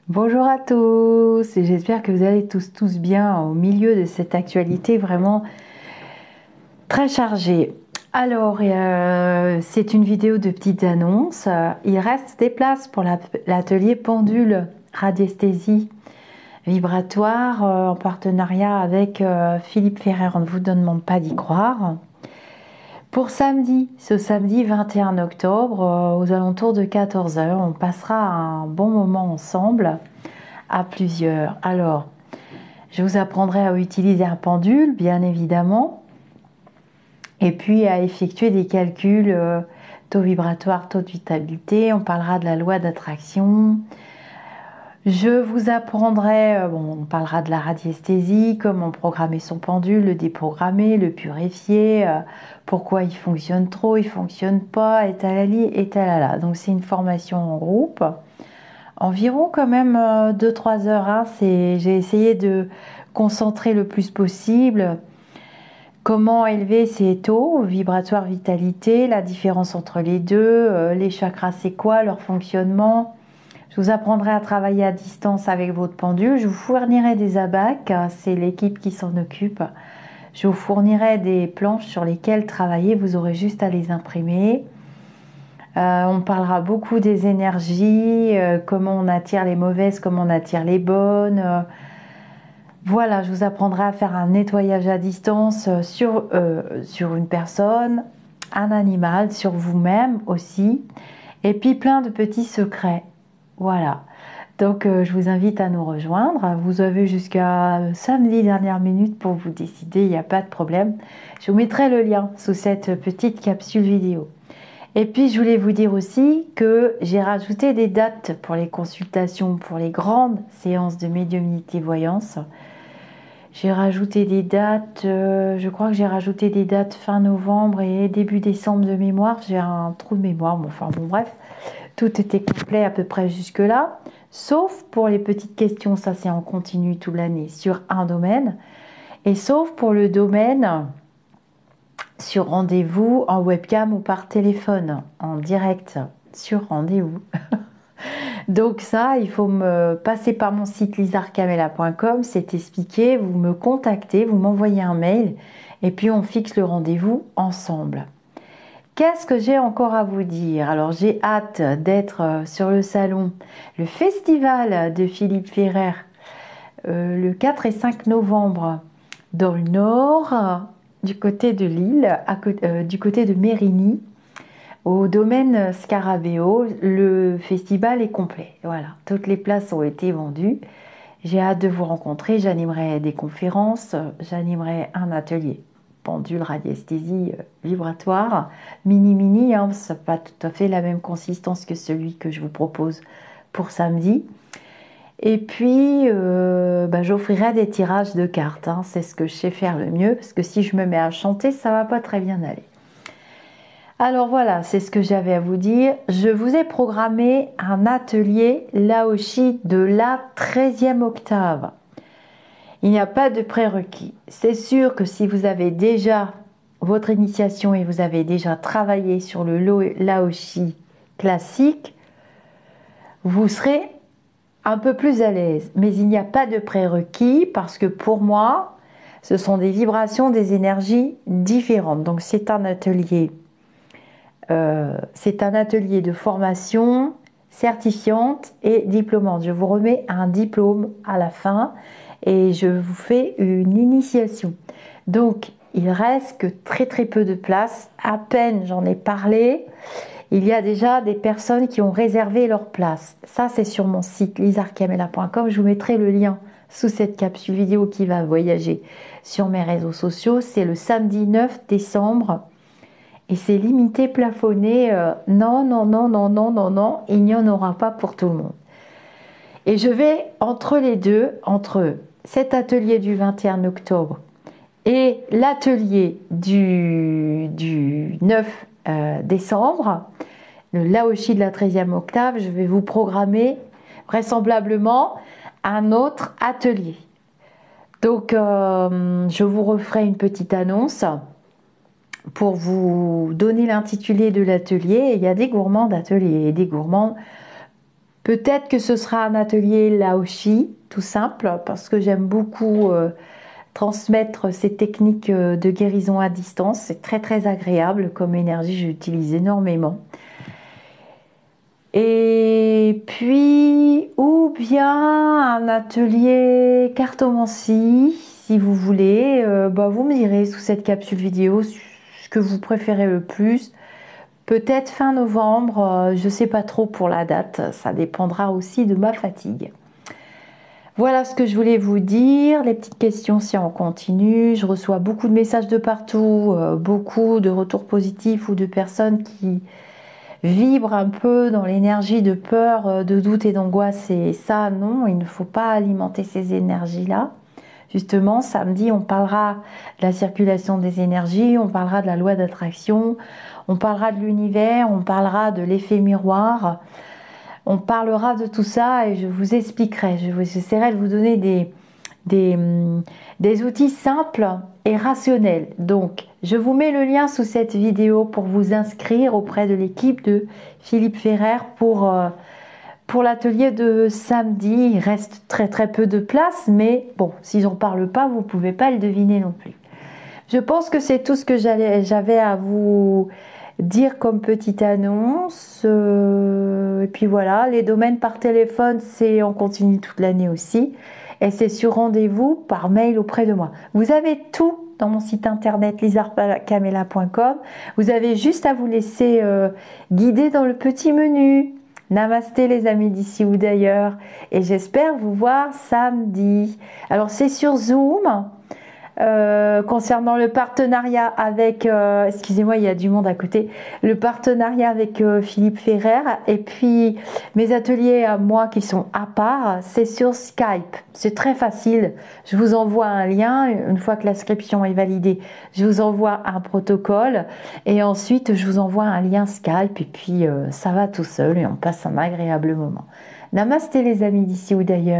Bonjour à tous, et j'espère que vous allez tous bien au milieu de cette actualité vraiment très chargée. Alors, c'est une vidéo de petites annonces. Il reste des places pour l'atelier pendule radiesthésie vibratoire en partenariat avec Philippe Ferrer. On ne vous demande pas d'y croire. Pour samedi, ce samedi 21 octobre, aux alentours de 14 heures, on passera un bon moment ensemble à plusieurs. Alors, je vous apprendrai à utiliser un pendule, bien évidemment, et puis à effectuer des calculs taux vibratoire, taux de vitalité. On parlera de la loi d'attraction. Je vous apprendrai, on parlera de la radiesthésie, comment programmer son pendule, le déprogrammer, le purifier, pourquoi il fonctionne trop, il fonctionne pas, et talali, et talala. Donc c'est une formation en groupe. Environ quand même 2-3 heures. Hein. J'ai essayé de concentrer le plus possible. Comment élever ses taux vibratoires vitalité, la différence entre les deux, les chakras c'est quoi, leur fonctionnement. Je vous apprendrai à travailler à distance avec votre pendule. Je vous fournirai des abacs, c'est l'équipe qui s'en occupe. Je vous fournirai des planches sur lesquelles travailler, vous aurez juste à les imprimer. On parlera beaucoup des énergies, comment on attire les mauvaises, comment on attire les bonnes. Voilà, je vous apprendrai à faire un nettoyage à distance sur une personne, un animal, sur vous-même aussi. Et puis plein de petits secrets. Voilà. Donc je vous invite à nous rejoindre. Vous avez jusqu'à samedi dernière minute pour vous décider, il n'y a pas de problème. Je vous mettrai le lien sous cette petite capsule vidéo. Et puis je voulais vous dire aussi que j'ai rajouté des dates pour les consultations, pour les grandes séances de médiumnité voyance. J'ai rajouté des dates, je crois que j'ai rajouté des dates fin novembre et début décembre de mémoire. J'ai un trou de mémoire, mais enfin bon bref, tout était complet à peu près jusque là. Sauf pour les petites questions, ça c'est en continu toute l'année sur un domaine. Et sauf pour le domaine sur rendez-vous en webcam ou par téléphone, en direct, sur rendez-vous. Donc ça, il faut me passer par mon site lisarcamela.com, c'est expliqué, vous me contactez, vous m'envoyez un mail et puis on fixe le rendez-vous ensemble. Qu'est-ce que j'ai encore à vous dire? Alors j'ai hâte d'être sur le salon, le festival de Philippe Ferrer, le 4 et 5 novembre dans le nord, du côté de Lille, du côté de Mérigny, au domaine Scarabeo. Le festival est complet. Voilà, toutes les places ont été vendues. J'ai hâte de vous rencontrer. J'animerai des conférences, j'animerai un atelier pendule radiesthésie vibratoire, mini, hein, ça n'a pas tout à fait la même consistance que celui que je vous propose pour samedi. Et puis, j'offrirai des tirages de cartes. Hein. C'est ce que je sais faire le mieux, parce que si je me mets à chanter, ça va pas très bien aller. Alors voilà, c'est ce que j'avais à vous dire. Je vous ai programmé un atelier Laoshi de la 13e octave. Il n'y a pas de prérequis. C'est sûr que si vous avez déjà votre initiation et vous avez déjà travaillé sur le Laoshi classique, vous serez un peu plus à l'aise. Mais il n'y a pas de prérequis parce que pour moi, ce sont des vibrations, des énergies différentes. Donc c'est un atelier de formation certifiante et diplômante. Je vous remets un diplôme à la fin et je vous fais une initiation. Donc, il reste que très peu de place. À peine j'en ai parlé, il y a déjà des personnes qui ont réservé leur place. Ça, c'est sur mon site lisarcamela.com. Je vous mettrai le lien sous cette capsule vidéo qui va voyager sur mes réseaux sociaux. C'est le samedi 9 décembre. Et c'est limité, plafonné. Non, il n'y en aura pas pour tout le monde. Et je vais entre les deux, entre cet atelier du 21 octobre et l'atelier du 9 décembre, le Laoshi de la 13e octave, je vais vous programmer vraisemblablement un autre atelier. Donc, je vous referai une petite annonce pour vous donner l'intitulé de l'atelier. Il y a des gourmands d'atelier et des gourmands Peut-être que ce sera un atelier Laoshi, tout simple, parce que j'aime beaucoup transmettre ces techniques de guérison à distance. C'est très très agréable comme énergie, j'utilise énormément. Et puis, ou bien un atelier cartomancie, si vous voulez. Vous me direz sous cette capsule vidéo ce que vous préférez le plus. Peut-être fin novembre, je ne sais pas trop pour la date, ça dépendra aussi de ma fatigue. Voilà ce que je voulais vous dire, les petites questions si on continue. Je reçois beaucoup de messages de partout, beaucoup de retours positifs ou de personnes qui vibrent un peu dans l'énergie de peur, de doute et d'angoisse. Et ça, non, il ne faut pas alimenter ces énergies-là. Justement, samedi, on parlera de la circulation des énergies, on parlera de la loi d'attraction, on parlera de l'univers, on parlera de l'effet miroir. On parlera de tout ça et je vous expliquerai. J'essaierai de vous donner des outils simples et rationnels. Donc, je vous mets le lien sous cette vidéo pour vous inscrire auprès de l'équipe de Philippe Ferrer pour l'atelier de samedi. Il reste très très peu de place, mais bon, si j'en parle pas, vous pouvez pas le deviner non plus. Je pense que c'est tout ce que j'avais à vous dire comme petite annonce. Et puis voilà, les domaines par téléphone, c'est on continue toute l'année aussi. Et c'est sur rendez-vous par mail auprès de moi. Vous avez tout dans mon site internet lisarcamela.com. Vous avez juste à vous laisser guider dans le petit menu. Namasté les amis d'ici ou d'ailleurs. Et j'espère vous voir samedi. Alors c'est sur Zoom. Concernant le partenariat avec, excusez-moi, il y a du monde à côté, le partenariat avec Philippe Ferrer et puis mes ateliers à moi qui sont à part, c'est sur Skype. C'est très facile. Je vous envoie un lien une fois que l'inscription est validée. Je vous envoie un protocole et ensuite je vous envoie un lien Skype et puis ça va tout seul et on passe un agréable moment. Namasté les amis d'ici ou d'ailleurs.